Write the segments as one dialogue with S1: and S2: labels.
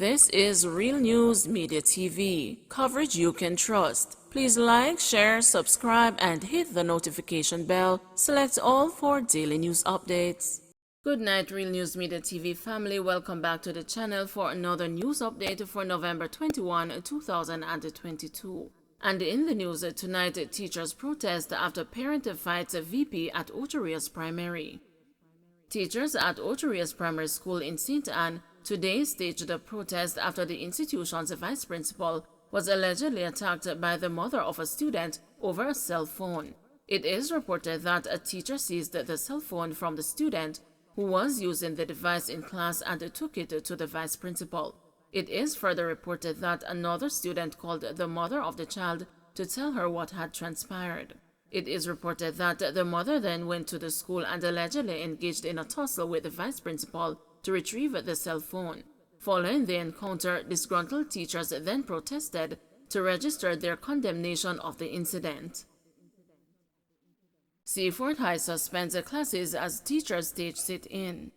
S1: This is Real News Media TV, coverage you can trust. Please like, share, subscribe, and hit the notification bell. Select all for daily news updates. Good night, Real News Media TV family. Welcome back to the channel for another news update for November 21, 2022. And in the news tonight, teachers protest after parent fights VP at Ocheria's Primary. Teachers at Ocheria's Primary School in St. Anne today staged a protest after the institution's vice principal was allegedly attacked by the mother of a student over a cell phone. It is reported that a teacher seized the cell phone from the student who was using the device in class and took it to the vice principal. It is further reported that another student called the mother of the child to tell her what had transpired. It is reported that the mother then went to the school and allegedly engaged in a tussle with the vice principal to retrieve the cell phone. Following the encounter, disgruntled teachers then protested to register their condemnation of the incident. Seaford High suspends classes as teachers stage sit-in.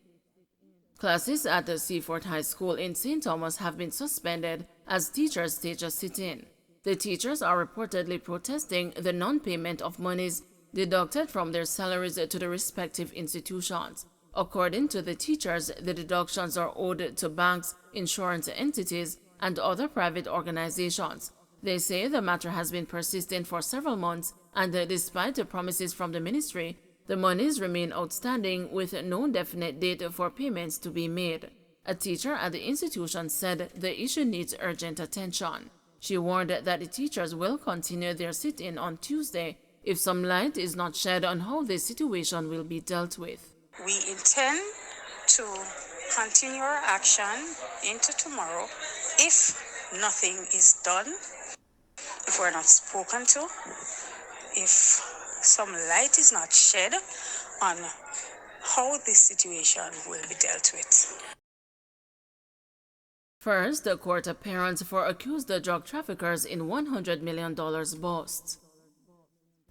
S1: Classes at the Seaford High School in St. Thomas have been suspended as teachers stage a sit-in. The teachers are reportedly protesting the non-payment of monies deducted from their salaries to the respective institutions. According to the teachers, the deductions are owed to banks, insurance entities, and other private organizations. They say the matter has been persisting for several months, and despite the promises from the ministry, the monies remain outstanding with no definite date for payments to be made. A teacher at the institution said the issue needs urgent attention. She warned that the teachers will continue their sit-in on Tuesday if some light is not shed on how the situation will be dealt with.
S2: We intend to continue our action into tomorrow if nothing is done, if we're not spoken to, if some light is not shed on how this situation will be dealt with.
S1: First, the court appearance for accused drug traffickers in $100 million bust.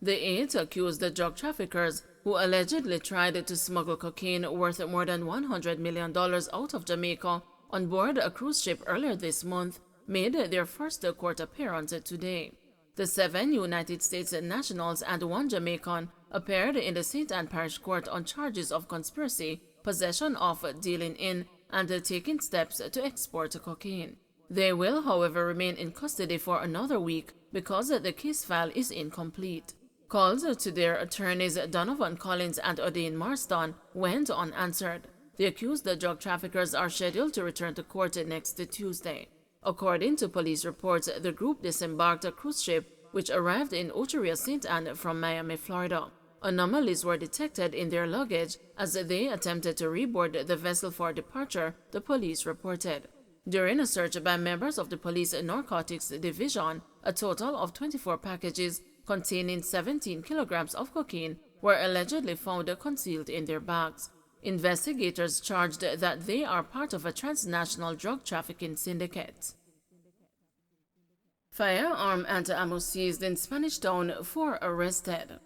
S1: The 8 accused drug traffickers who allegedly tried to smuggle cocaine worth more than $100 million out of Jamaica on board a cruise ship earlier this month made their first court appearance today. The 7 United States nationals and 1 Jamaican appeared in the St. Anne Parish Court on charges of conspiracy, possession of, dealing in, and taking steps to export cocaine. They will, however, remain in custody for another week because the case file is incomplete. Calls to their attorneys Donovan Collins and Odain Marston went unanswered. The accused drug traffickers are scheduled to return to court next Tuesday. According to police reports, the group disembarked a cruise ship which arrived in Ocheria, St. Anne from Miami, Florida. Anomalies were detected in their luggage as they attempted to reboard the vessel for departure, the police reported. During a search by members of the police narcotics division, a total of 24 packages containing 17 kilograms of cocaine were allegedly found concealed in their bags. Investigators charged that they are part of a transnational drug trafficking syndicate. Firearm and ammo seized in Spanish Town, 4 arrested.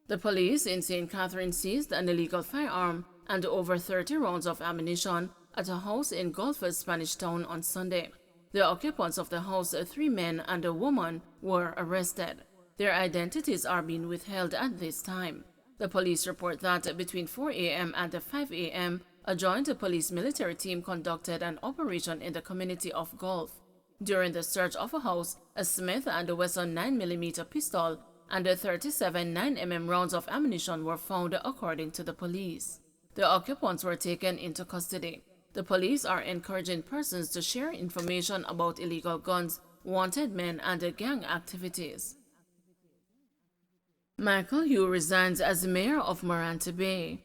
S1: The police in St. Catherine seized an illegal firearm and over 30 rounds of ammunition at a house in Gulf's Spanish Town on Sunday. The occupants of the house, 3 men and a woman, were arrested. Their identities are being withheld at this time. The police report that between 4 a.m. and 5 a.m., a joint police-military team conducted an operation in the community of Gulf. During the search of a house, a Smith & Wesson 9mm pistol and 37 9mm rounds of ammunition were found, according to the police. The occupants were taken into custody. The police are encouraging persons to share information about illegal guns, wanted men, and gang activities. Michael Hugh resigns as mayor of Morante Bay.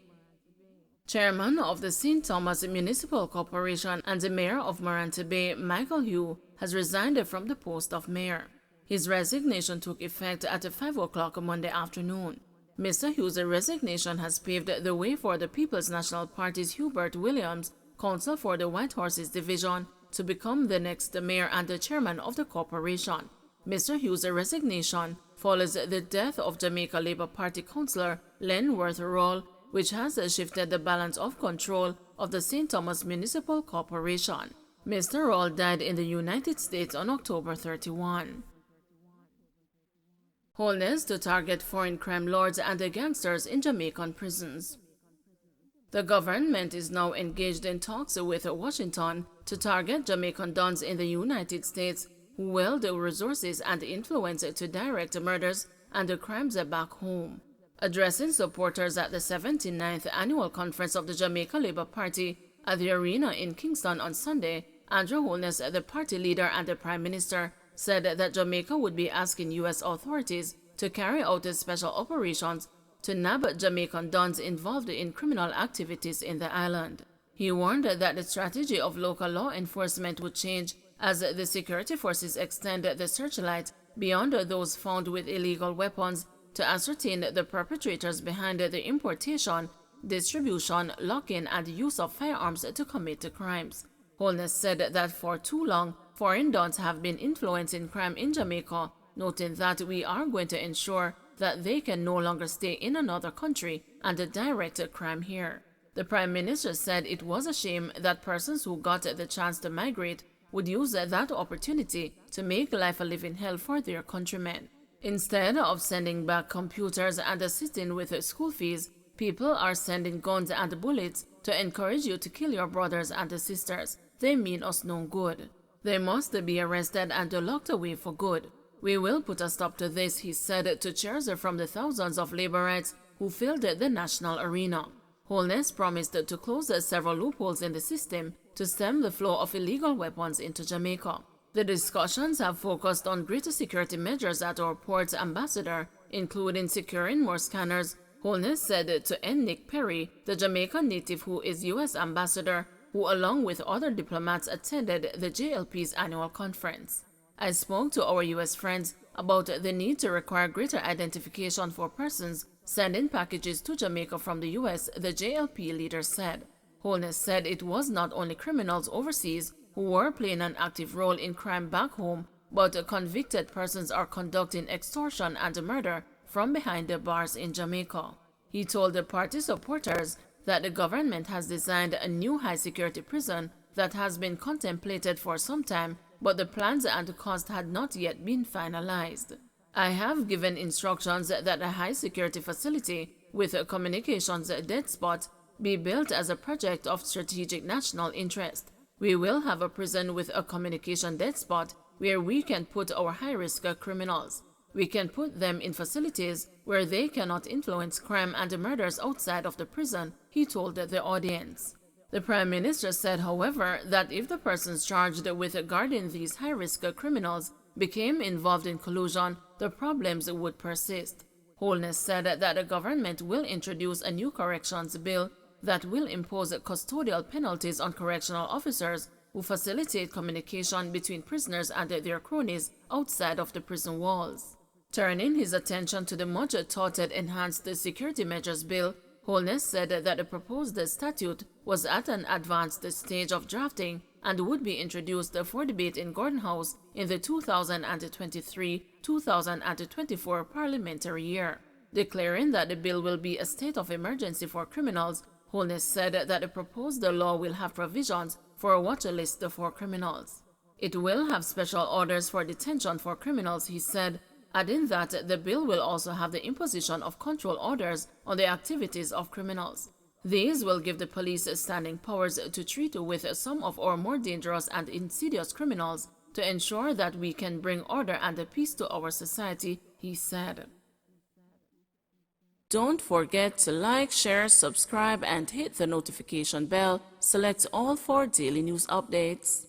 S1: Chairman of the St. Thomas Municipal Corporation and the mayor of Morante Bay, Michael Hugh, has resigned from the post of mayor. His resignation took effect at 5 o'clock Monday afternoon. Mr. Hugh's resignation has paved the way for the People's National Party's Hubert Williams, counsel for the White Horses Division, to become the next mayor and the chairman of the corporation. Mr. Hugh's resignation follows the death of Jamaica Labour Party councillor Len Worth Roll, which has shifted the balance of control of the St. Thomas Municipal Corporation. Mr. Rawls died in the United States on October 31. Holness to target foreign crime lords and the gangsters in Jamaican prisons. The government is now engaged in talks with Washington to target Jamaican dons in the United States who wield resources and influence to direct murders and crimes back home. Addressing supporters at the 79th Annual Conference of the Jamaica Labour Party at the Arena in Kingston on Sunday, Andrew Holness, the party leader and the Prime Minister, said that Jamaica would be asking U.S. authorities to carry out special operations to nab Jamaican dons involved in criminal activities in the island. He warned that the strategy of local law enforcement would change as the security forces extend the searchlight beyond those found with illegal weapons to ascertain the perpetrators behind the importation, distribution, lock-in, and use of firearms to commit crimes. Holness said that for too long, foreign dons have been influencing crime in Jamaica, noting that we are going to ensure that they can no longer stay in another country and direct crime here. The Prime Minister said it was a shame that persons who got the chance to migrate would use that opportunity to make life a living hell for their countrymen. Instead of sending back computers and assisting with school fees, people are sending guns and bullets to encourage you to kill your brothers and sisters. They mean us no good. They must be arrested and locked away for good. We will put a stop to this, he said to cheers from the thousands of laborites who filled the national arena. Holness promised to close several loopholes in the system to stem the flow of illegal weapons into Jamaica. The discussions have focused on greater security measures at our port's ambassador, including securing more scanners. Holness said to N. Nick Perry, the Jamaican native who is U.S. ambassador, who along with other diplomats attended the JLP's annual conference. I spoke to our U.S. friends about the need to require greater identification for persons sending packages to Jamaica from the U.S., the JLP leader said. Holness said it was not only criminals overseas who were playing an active role in crime back home, but convicted persons are conducting extortion and murder from behind the bars in Jamaica. He told the party supporters that the government has designed a new high-security prison that has been contemplated for some time, but the plans and cost had not yet been finalized. I have given instructions that a high-security facility with a communications dead spot be built as a project of strategic national interest. We will have a prison with a communication dead spot where we can put our high-risk criminals. We can put them in facilities where they cannot influence crime and murders outside of the prison, he told the audience. The Prime Minister said, however, that if the persons charged with guarding these high-risk criminals became involved in collusion, the problems would persist. Holness said that the government will introduce a new corrections bill that will impose custodial penalties on correctional officers who facilitate communication between prisoners and their cronies outside of the prison walls. Turning his attention to the much-touted Enhanced Security Measures Bill, Holness said that the proposed statute was at an advanced stage of drafting and would be introduced for debate in Gordon House in the 2023-2024 parliamentary year. Declaring that the bill will be a state of emergency for criminals, Holness said that the proposed law will have provisions for a watch list for criminals. It will have special orders for detention for criminals, he said, adding that the bill will also have the imposition of control orders on the activities of criminals. These will give the police standing powers to treat with some of our more dangerous and insidious criminals to ensure that we can bring order and peace to our society, he said. Don't forget to like, share, subscribe, and hit the notification bell. Select all for daily news updates.